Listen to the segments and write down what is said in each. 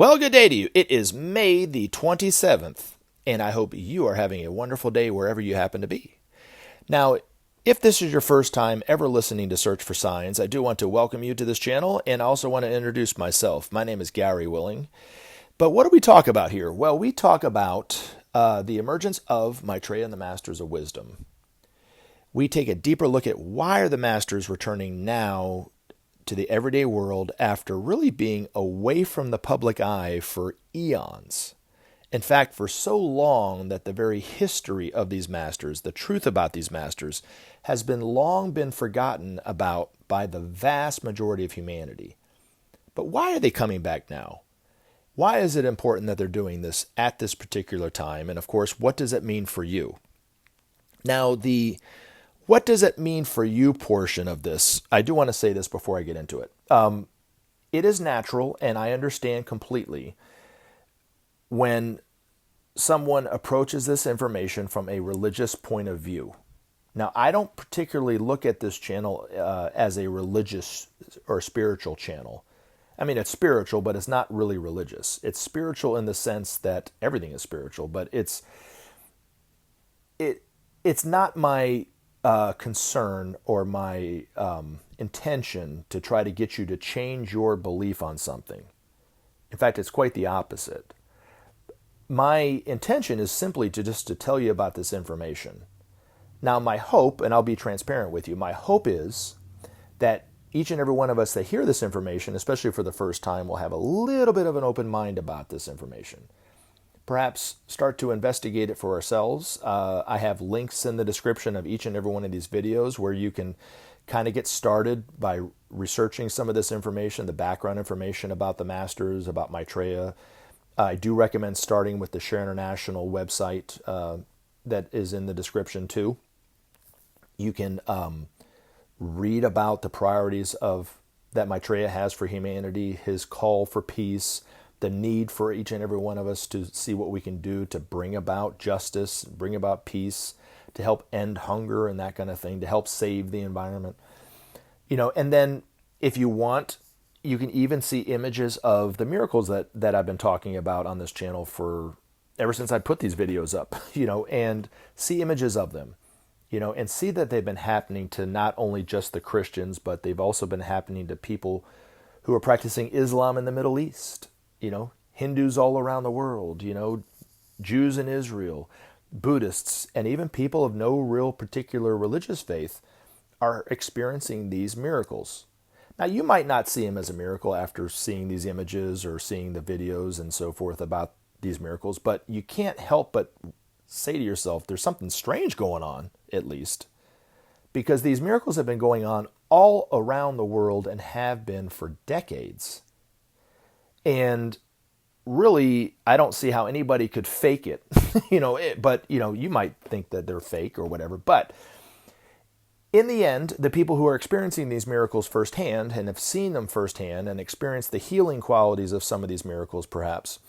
Well, good day to you. It is May the 27th, and I hope you are having a wonderful day wherever you happen to be. Now, if this is your first time ever listening to Search for Signs, I do want to welcome you to this channel, and I also want to introduce myself. My name is Gary Willing. But what do we talk about here? Well, we talk about the emergence of Maitreya and the Masters of Wisdom. We take a deeper look at why are the Masters returning now to the everyday world after really being away from the public eye for eons. In fact, for so long that the very history of these masters, the truth about these masters, has been long been forgotten about by the vast majority of humanity. But why are they coming back now? Why is it important that they're doing this at this particular time? And of course, what does it mean for you? Now, the what does it mean for you portion of this, I do want to say this before I get into it. It is natural, and I understand completely, when someone approaches this information from a religious point of view. Now, I don't particularly look at this channel as a religious or spiritual channel. I mean, it's spiritual, but it's not really religious. It's spiritual in the sense that everything is spiritual, but it's not my concern or my intention to try to get you to change your belief on something. In fact, it's quite the opposite. My intention is simply to tell you about this information. Now, my hope, and I'll be transparent with you, my hope is that each and every one of us that hear this information, especially for the first time, will have a little bit of an open mind about this information. Perhaps start to investigate it for ourselves. I have links in the description of each and every one of these videos where you can kind of get started by researching some of this information, the background information about the Masters, about Maitreya. I do recommend starting with the Share International website that is in the description too. You can read about the priorities that Maitreya has for humanity, his call for peace, the need for each and every one of us to see what we can do to bring about justice, bring about peace, to help end hunger and that kind of thing, to help save the environment. And then if you want, you can even see images of the miracles that I've been talking about on this channel for ever since I put these videos up, and see images of them, and see that they've been happening to not only just the Christians, but they've also been happening to people who are practicing Islam in the Middle East. Hindus all around the world, Jews in Israel, Buddhists, and even people of no real particular religious faith are experiencing these miracles. Now, you might not see them as a miracle after seeing these images or seeing the videos and so forth about these miracles, but you can't help but say to yourself, there's something strange going on, at least, because these miracles have been going on all around the world and have been for decades. And really, I don't see how anybody could fake it, but you might think that they're fake or whatever. But in the end, the people who are experiencing these miracles firsthand and have seen them firsthand and experienced the healing qualities of some of these miracles, perhaps,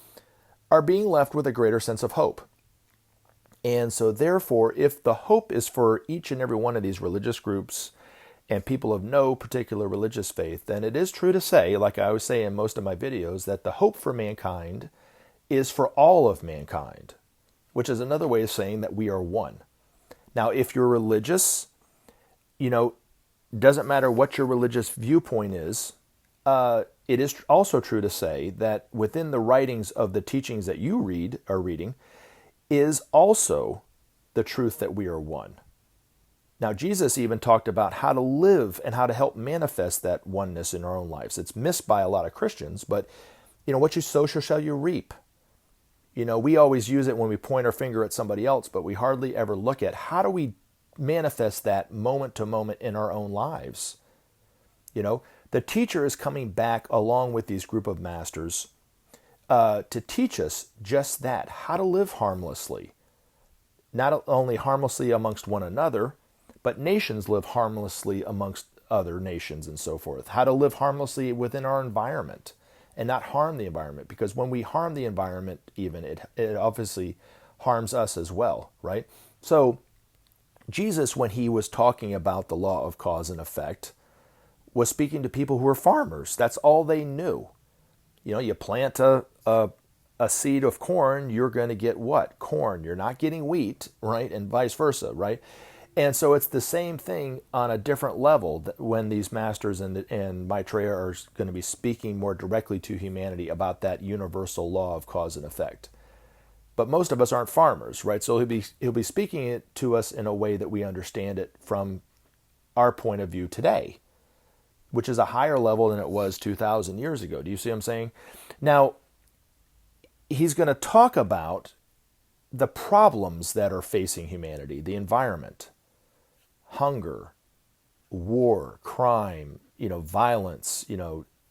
are being left with a greater sense of hope. And so therefore, if the hope is for each and every one of these religious groups and people of no particular religious faith, then it is true to say, like I always say in most of my videos, that the hope for mankind is for all of mankind, which is another way of saying that we are one. Now, if you're religious, doesn't matter what your religious viewpoint is, it is also true to say that within the writings of the teachings that you are reading, is also the truth that we are one. Now, Jesus even talked about how to live and how to help manifest that oneness in our own lives. It's missed by a lot of Christians, but, what you sow shall you reap. We always use it when we point our finger at somebody else, but we hardly ever look at how do we manifest that moment to moment in our own lives. The teacher is coming back along with these group of masters to teach us just that, how to live harmlessly. Not only harmlessly amongst one another, but nations live harmlessly amongst other nations and so forth. How to live harmlessly within our environment and not harm the environment. Because when we harm the environment even, it obviously harms us as well, right? So Jesus, when he was talking about the law of cause and effect, was speaking to people who were farmers. That's all they knew. You plant a a seed of corn, you're going to get what? Corn. You're not getting wheat, right? And vice versa, right? And so it's the same thing on a different level that when these masters and Maitreya are going to be speaking more directly to humanity about that universal law of cause and effect. But most of us aren't farmers, right? So he'll be speaking it to us in a way that we understand it from our point of view today, which is a higher level than it was 2,000 years ago. Do you see what I'm saying? Now, he's going to talk about the problems that are facing humanity, the environment, hunger, war, crime, violence,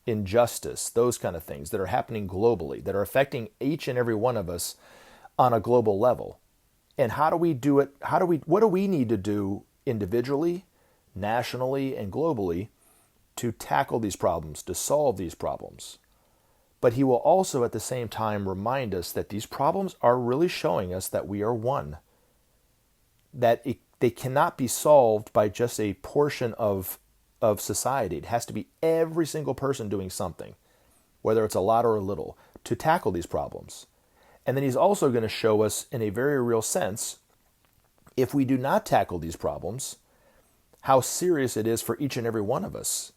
injustice, those kind of things that are happening globally, that are affecting each and every one of us on a global level. And how do we do it? What do we need to do individually, nationally, and globally to tackle these problems, to solve these problems? But he will also at the same time remind us that these problems are really showing us that we are one, that they cannot be solved by just a portion of society. It has to be every single person doing something, whether it's a lot or a little, to tackle these problems. And then he's also going to show us in a very real sense, if we do not tackle these problems, how serious it is for each and every one of us,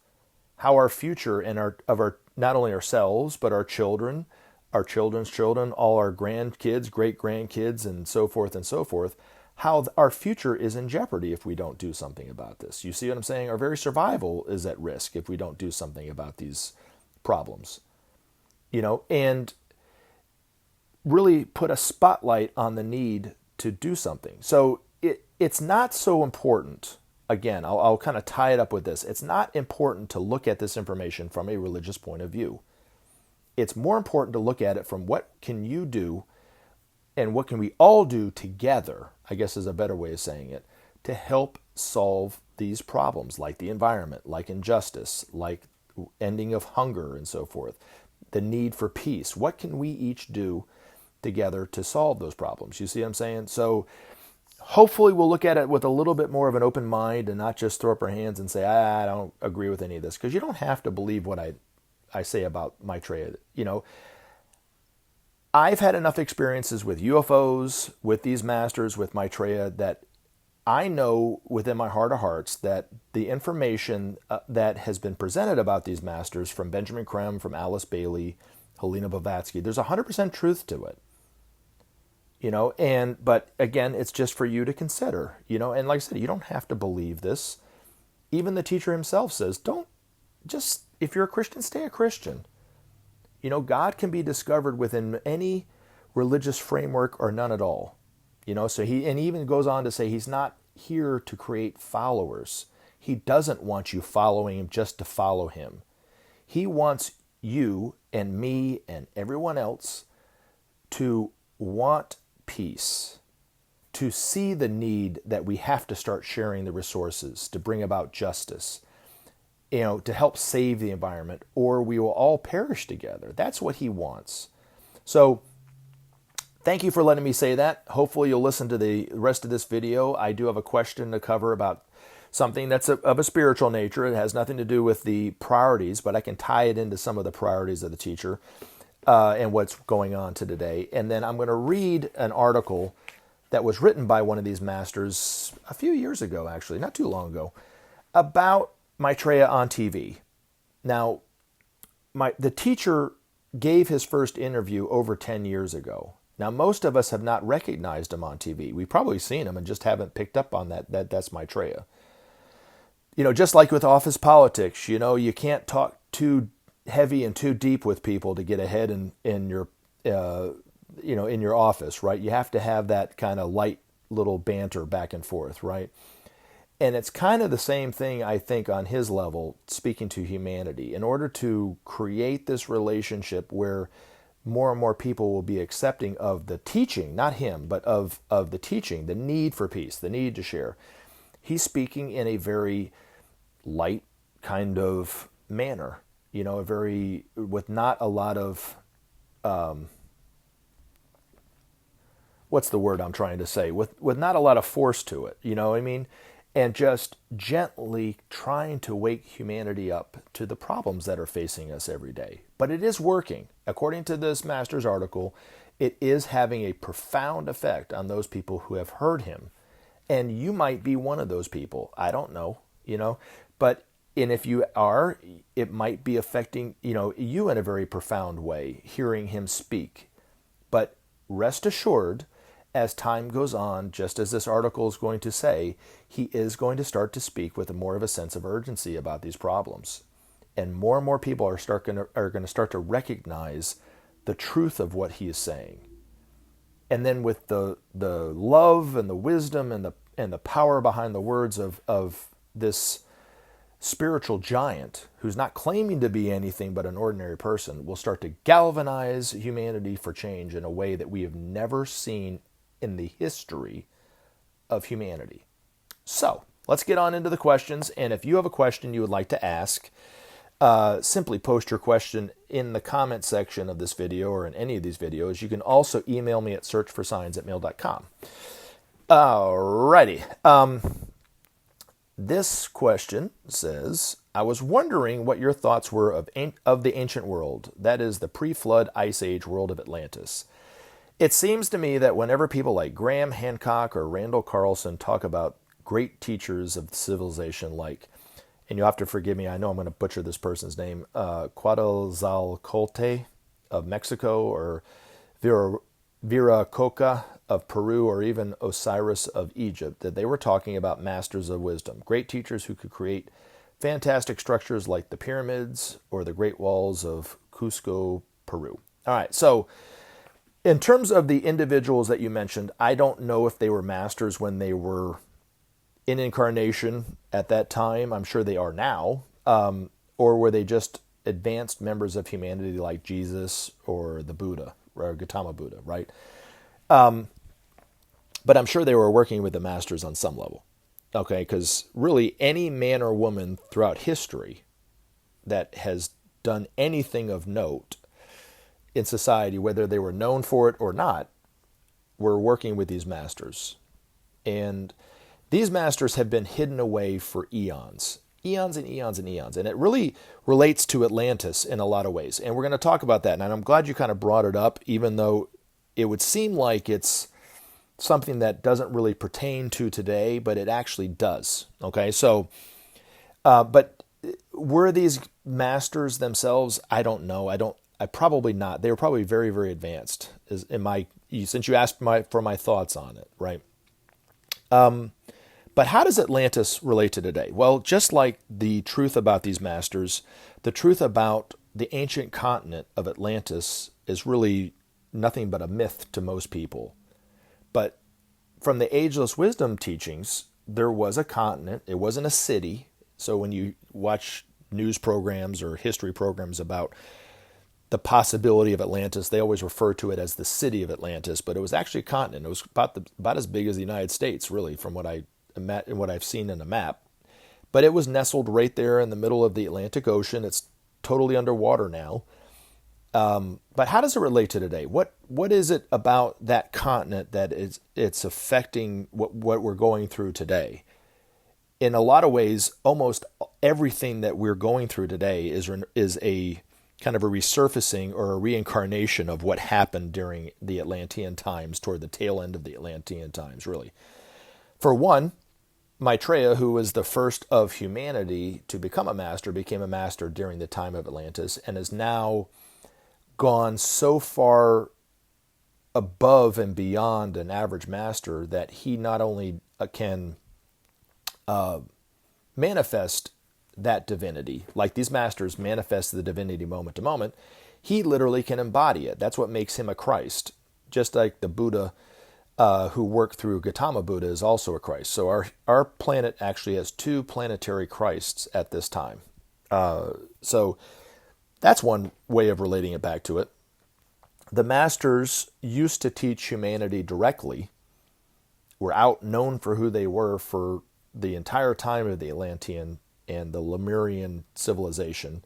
how our future and our not only ourselves, but our children, our children's children, all our grandkids, great-grandkids, and so forth, how our future is in jeopardy if we don't do something about this. You see what I'm saying? Our very survival is at risk if we don't do something about these problems. And really put a spotlight on the need to do something. So it's not so important. Again, I'll kind of tie it up with this. It's not important to look at this information from a religious point of view. It's more important to look at it from what can you do and what can we all do together, I guess is a better way of saying it, to help solve these problems like the environment, like injustice, like ending of hunger and so forth, the need for peace. What can we each do together to solve those problems? You see what I'm saying? So hopefully we'll look at it with a little bit more of an open mind and not just throw up our hands and say, I don't agree with any of this, because you don't have to believe what I say about Maitreya. I've had enough experiences with UFOs, with these masters, with Maitreya, that I know within my heart of hearts that the information that has been presented about these masters from Benjamin Creme, from Alice Bailey, Helena Blavatsky, there's 100% truth to it. But again, it's just for you to consider, and like I said, you don't have to believe this. Even the teacher himself says, if you're a Christian, stay a Christian. God can be discovered within any religious framework or none at all. So he even goes on to say he's not here to create followers. He doesn't want you following him just to follow him. He wants you and me and everyone else to want peace, to see the need that we have to start sharing the resources to bring about justice, to help save the environment, or we will all perish together. That's what he wants. So thank you for letting me say that. Hopefully you'll listen to the rest of this video. I do have a question to cover about something that's of a spiritual nature. It has nothing to do with the priorities, but I can tie it into some of the priorities of the teacher and what's going on today. And then I'm going to read an article that was written by one of these masters a few years ago, actually, not too long ago, about Maitreya on TV. Now, the teacher gave his first interview over 10 years ago. Now, most of us have not recognized him on TV. We've probably seen him and just haven't picked up on that's Maitreya. Just like with office politics, you can't talk too heavy and too deep with people to get ahead in your in your office, right? You have to have that kind of light little banter back and forth, right? And it's kind of the same thing, I think, on his level, speaking to humanity. In order to create this relationship where more and more people will be accepting of the teaching, not him, but of the teaching, the need for peace, the need to share. He's speaking in a very light kind of manner, with not a lot of, what's the word I'm trying to say? With not a lot of force to it, you know what I mean? and just gently trying to wake humanity up to the problems that are facing us every day. But it is working. According to this master's article, it is having a profound effect on those people who have heard him. And you might be one of those people. I don't know, and if you are, it might be affecting, you in a very profound way, hearing him speak. But rest assured, as time goes on, just as this article is going to say, he is going to start to speak with more of a sense of urgency about these problems. And more people are going to start to recognize the truth of what he is saying. And then with the love and the wisdom and the power behind the words of this spiritual giant, who's not claiming to be anything but an ordinary person, will start to galvanize humanity for change in a way that we have never seen in the history of humanity. So let's get on into the questions. And if you have a question you would like to ask, simply post your question in the comment section of this video or in any of these videos. You can also email me at searchforsigns@mail.com. Alrighty. This question says, I was wondering what your thoughts were of the ancient world, that is the pre-flood ice age world of Atlantis. It seems to me that whenever people like Graham Hancock or Randall Carlson talk about great teachers of civilization like, and you'll have to forgive me, I know I'm going to butcher this person's name, Quetzalcoatl of Mexico, or Viracocha of Peru, or even Osiris of Egypt, that they were talking about masters of wisdom, great teachers who could create fantastic structures like the pyramids or the Great Walls of Cusco, Peru. All right, so in terms of the individuals that you mentioned, I don't know if they were masters when they were in incarnation at that time. I'm sure they are now. Or were they just advanced members of humanity like Jesus or the Buddha, or Gautama Buddha, right? But I'm sure they were working with the masters on some level. Okay, because really any man or woman throughout history that has done anything of note in society, whether they were known for it or not, were working with these masters. And these masters have been hidden away for eons and eons and eons. And it really relates to Atlantis in a lot of ways. And we're going to talk about that. And I'm glad you kind of brought it up, even though it would seem like it's something that doesn't really pertain to today, but it actually does. Okay, so, but were these masters themselves? I don't know. I probably not. They were probably very, very advanced. Since you asked for my thoughts on it, right? But how does Atlantis relate to today? Well, just like the truth about these masters, the truth about the ancient continent of Atlantis is really nothing but a myth to most people. But from the Ageless Wisdom Teachings, there was a continent. It wasn't a city. So when you watch news programs or history programs about the possibility of Atlantis, they always refer to it as the city of Atlantis, but it was actually a continent. It was about as big as the United States, really, from what I've seen in a map. But it was nestled right there in the middle of the Atlantic Ocean. It's totally underwater now. But how does it relate to today? What is it about that continent that it's affecting what we're going through today? In a lot of ways, almost everything that we're going through today is a kind of a resurfacing or a reincarnation of what happened during the Atlantean times, toward the tail end of the Atlantean times, really. For one, Maitreya, who was the first of humanity to become a master, became a master during the time of Atlantis, and is now gone so far above and beyond an average master that he not only can manifest that divinity, like these masters manifest the divinity moment to moment, he literally can embody it. That's what makes him a Christ. Just like the Buddha who worked through Gautama Buddha is also a Christ. So our planet actually has two planetary Christs at this time. So that's one way of relating it back to it. The masters used to teach humanity directly, were out known for who they were for the entire time of the Atlantean and the Lemurian civilization,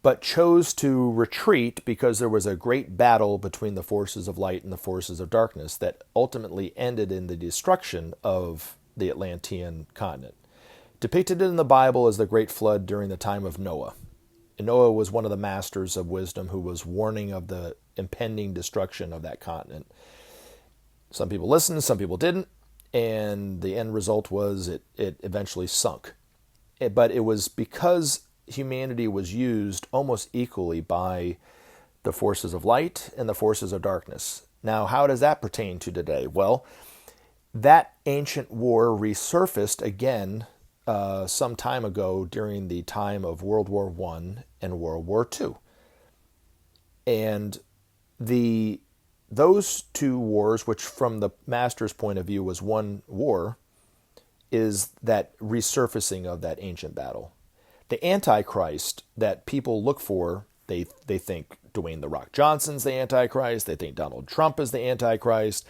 but chose to retreat because there was a great battle between the forces of light and the forces of darkness that ultimately ended in the destruction of the Atlantean continent. Depicted in the Bible as the Great Flood during the time of Noah. And Noah was one of the masters of wisdom who was warning of the impending destruction of that continent. Some people listened, some people didn't, and the end result was it eventually sunk. But it was because humanity was used almost equally by the forces of light and the forces of darkness. Now, how does that pertain to today? Well, that ancient war resurfaced again some time ago during the time of World War I and World War II. And those two wars, which from the master's point of view was one war, is that resurfacing of that ancient battle. The Antichrist that people look for, they think Dwayne "The Rock" Johnson's the Antichrist. They think Donald Trump is the Antichrist.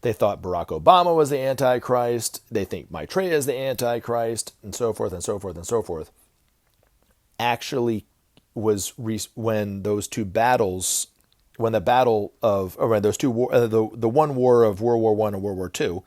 They thought Barack Obama was the Antichrist. They think Maitreya is the Antichrist, and so forth and so forth and so forth. Actually, was when those two battles, when the battle of, or when those two the one war of World War I and World War II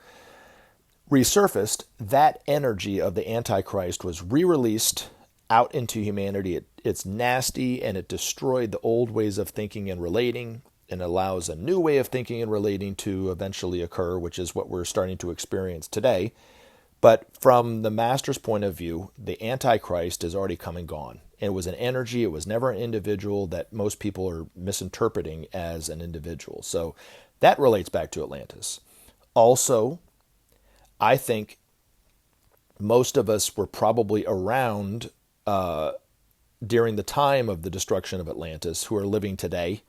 resurfaced, that energy of the Antichrist was re-released out into humanity. It's nasty, and it destroyed the old ways of thinking and relating, and allows a new way of thinking and relating to eventually occur, which is what we're starting to experience today. But from the master's point of view, the Antichrist is already come and gone. It was an energy. It was never an individual that most people are misinterpreting as an individual. So that relates back to Atlantis. Also, I think most of us were probably around during the time of the destruction of Atlantis who are living today,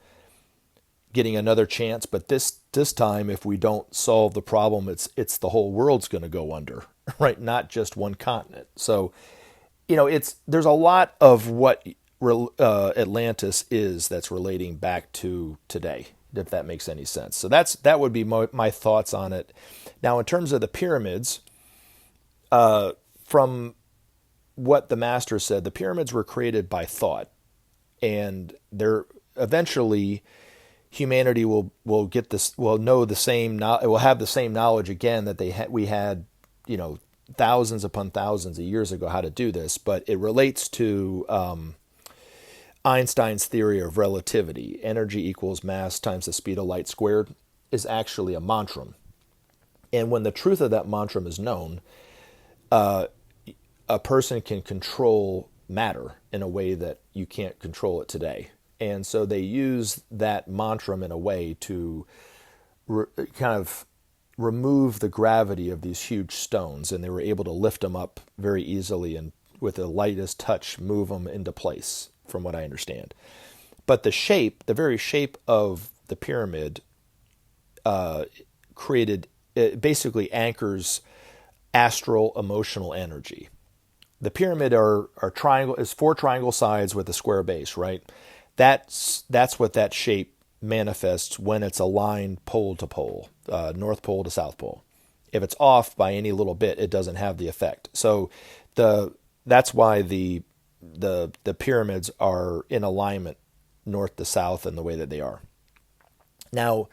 getting another chance. But this time, if we don't solve the problem, it's the whole world's going to go under, right? Not just one continent. So, there's a lot of what Atlantis is that's relating back to today, if that makes any sense. So that would be my thoughts on it. Now, in terms of the pyramids, from what the master said, the pyramids were created by thought, and they're eventually humanity will get this, will know the same, it will have the same knowledge again that we had, thousands upon thousands of years ago how to do this. But it relates to Einstein's theory of relativity. Energy equals mass times the speed of light squared is actually a mantra. And when the truth of that mantra is known, a person can control matter in a way that you can't control it today. And so they use that mantra in a way to kind of remove the gravity of these huge stones, and they were able to lift them up very easily and with the lightest touch move them into place, from what I understand. But the very shape of the pyramid it basically anchors astral emotional energy. The pyramid is four triangle sides with a square base, right? That's what that shape manifests when it's aligned pole to pole, North Pole to South Pole. If it's off by any little bit, it doesn't have the effect. So that's why the pyramids are in alignment north to south in the way that they are. Now,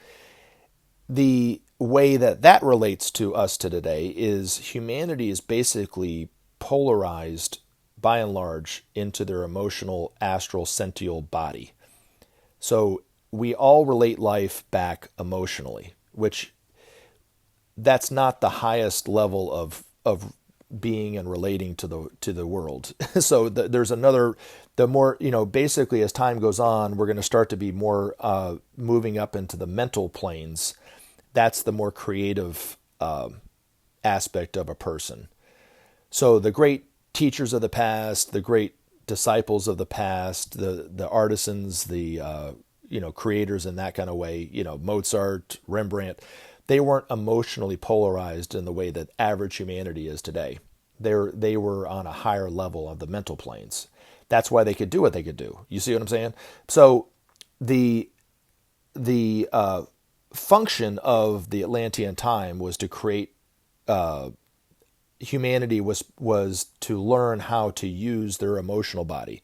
the way that relates to us to today is humanity is basically polarized by and large into their emotional astral sential body. So we all relate life back emotionally, which that's not the highest level of being and relating to the world. So there's the more, basically as time goes on, we're going to start to be more moving up into the mental planes. That's the more creative aspect of a person. So the great teachers of the past, the great disciples of the past, the artisans, the creators in that kind of way, Mozart, Rembrandt, they weren't emotionally polarized in the way that average humanity is today. They were on a higher level of the mental planes. That's why they could do what they could do. You see what I'm saying? So the function of the Atlantean time was to create humanity was to learn how to use their emotional body.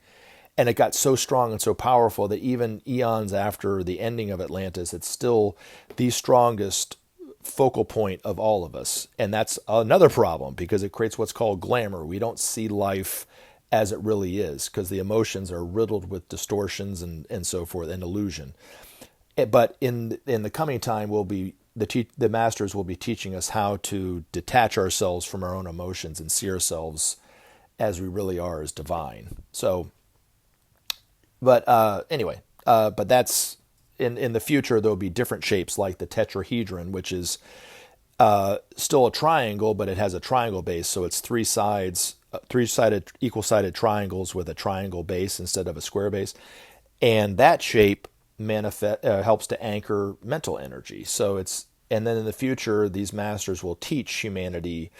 And it got so strong and so powerful that even eons after the ending of Atlantis, it's still the strongest focal point of all of us. And that's another problem because it creates what's called glamour. We don't see life as it really is because the emotions are riddled with distortions and so forth and illusion. But in the coming time, the masters will be teaching us how to detach ourselves from our own emotions and see ourselves as we really are, as divine. So, but anyway, but that's in the future. There'll be different shapes like the tetrahedron, which is still a triangle, but it has a triangle base. So it's three three-sided, equal-sided triangles with a triangle base instead of a square base, and that shape helps to anchor mental energy. And then in the future, these masters will teach humanity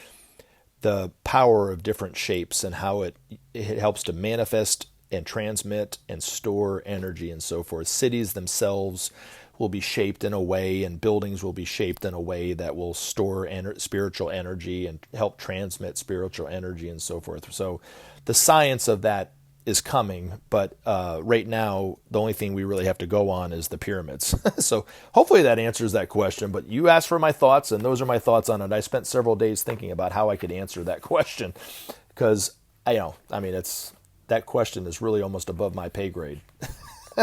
the power of different shapes and how it helps to manifest and transmit and store energy and so forth. Cities themselves will be shaped in a way, and buildings will be shaped in a way that will store spiritual energy and help transmit spiritual energy and so forth. So the science of that is coming, but right now, the only thing we really have to go on is the pyramids. So hopefully that answers that question, but you asked for my thoughts, and those are my thoughts on it. I spent several days thinking about how I could answer that question, because, that question is really almost above my pay grade.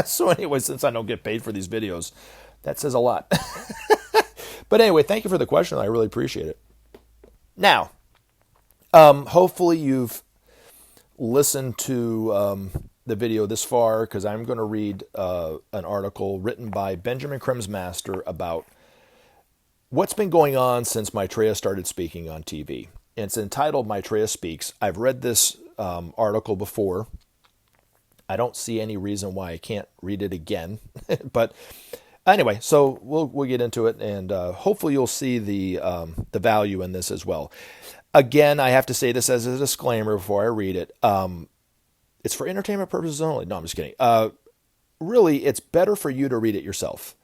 So anyway, since I don't get paid for these videos, that says a lot. But anyway, thank you for the question. I really appreciate it. Now, hopefully you've listened to the video this far, because I'm going to read an article written by Benjamin Creme's master about what's been going on since Maitreya started speaking on TV. And it's entitled Maitreya Speaks. I've read this article before. I don't see any reason why I can't read it again. But anyway, so we'll get into it, and hopefully you'll see the value in this as well. Again, I have to say this as a disclaimer before I read it. It's for entertainment purposes only. No, I'm just kidding. Really, it's better for you to read it yourself.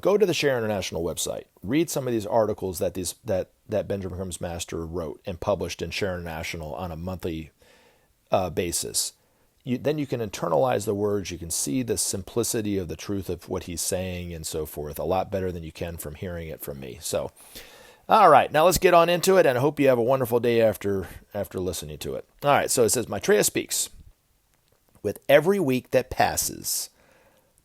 Go to the Share International website. Read some of these articles that Benjamin Creme's master wrote and published in Share International on a monthly basis. Then you can internalize the words. You can see the simplicity of the truth of what he's saying and so forth a lot better than you can from hearing it from me. So, all right, now let's get on into it, and I hope you have a wonderful day after listening to it. All right, so it says, Maitreya speaks. With every week that passes,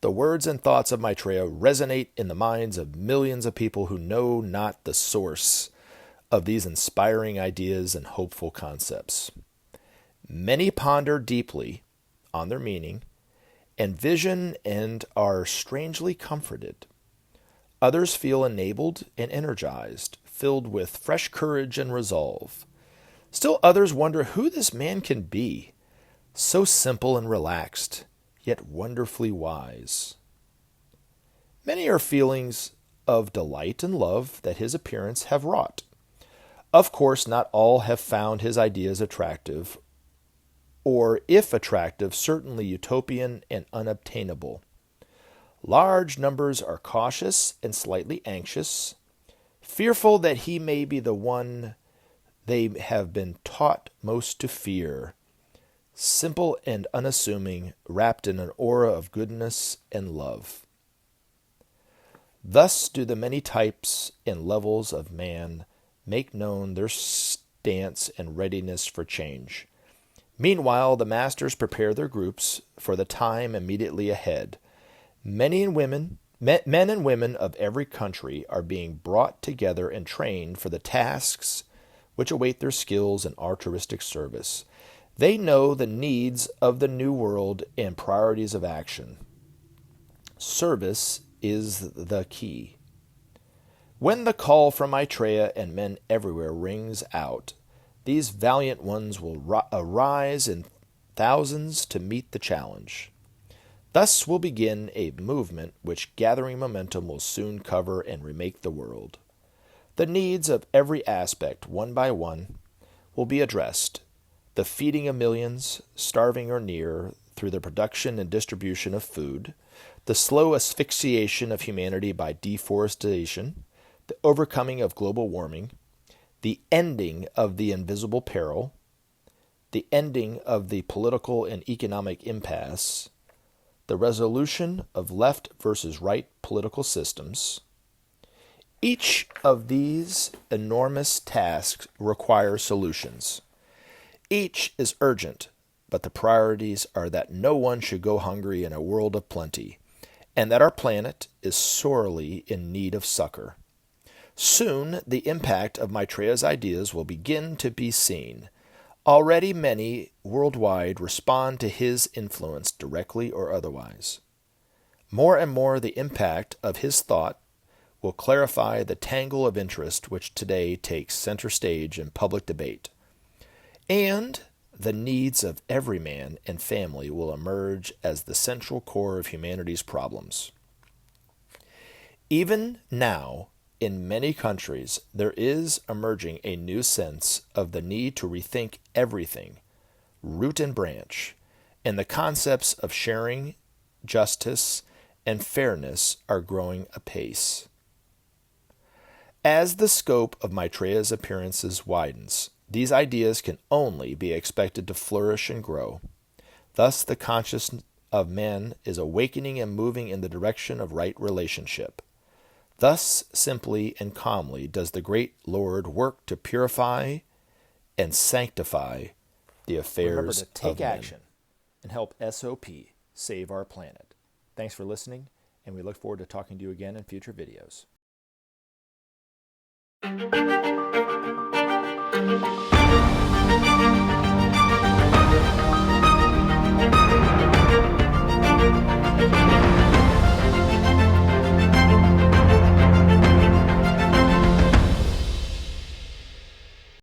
the words and thoughts of Maitreya resonate in the minds of millions of people who know not the source of these inspiring ideas and hopeful concepts. Many ponder deeply on their meaning and vision and are strangely comforted. Others feel enabled and energized, filled with fresh courage and resolve. Still others wonder who this man can be, so simple and relaxed, yet wonderfully wise. Many are feelings of delight and love that his appearance have wrought. Of course, not all have found his ideas attractive, or if attractive, certainly utopian and unobtainable. Large numbers are cautious and slightly anxious, fearful that he may be the one they have been taught most to fear, simple and unassuming, wrapped in an aura of goodness and love. Thus do the many types and levels of man make known their stance and readiness for change. Meanwhile, the masters prepare their groups for the time immediately ahead. Men and women of every country are being brought together and trained for the tasks which await their skills and altruistic service. They know the needs of the new world and priorities of action. Service is the key. When the call from Maitreya and men everywhere rings out, these valiant ones will arise in thousands to meet the challenge. Thus will begin a movement which, gathering momentum, will soon cover and remake the world. The needs of every aspect, one by one, will be addressed. The feeding of millions, starving or near, through the production and distribution of food, the slow asphyxiation of humanity by deforestation, the overcoming of global warming, the ending of the invisible peril, the ending of the political and economic impasse, the resolution of left versus right political systems, Each of these enormous tasks requires solutions. Each is urgent, but the priorities are that no one should go hungry in a world of plenty, and that our planet is sorely in need of succor. Soon the impact of Maitreya's ideas will begin to be seen. Already many worldwide respond to his influence directly or otherwise. More and more the impact of his thought will clarify the tangle of interest which today takes center stage in public debate. And the needs of every man and family will emerge as the central core of humanity's problems. Even now, in many countries, there is emerging a new sense of the need to rethink everything, root and branch, and the concepts of sharing, justice, and fairness are growing apace. As the scope of Maitreya's appearances widens, these ideas can only be expected to flourish and grow. Thus, the consciousness of men is awakening and moving in the direction of right relationship. Thus, simply and calmly does the great Lord work to purify and sanctify the affairs Remember to take of men. action and help SOP save our planet. Thanks for listening, and we look forward to talking to you again in future videos.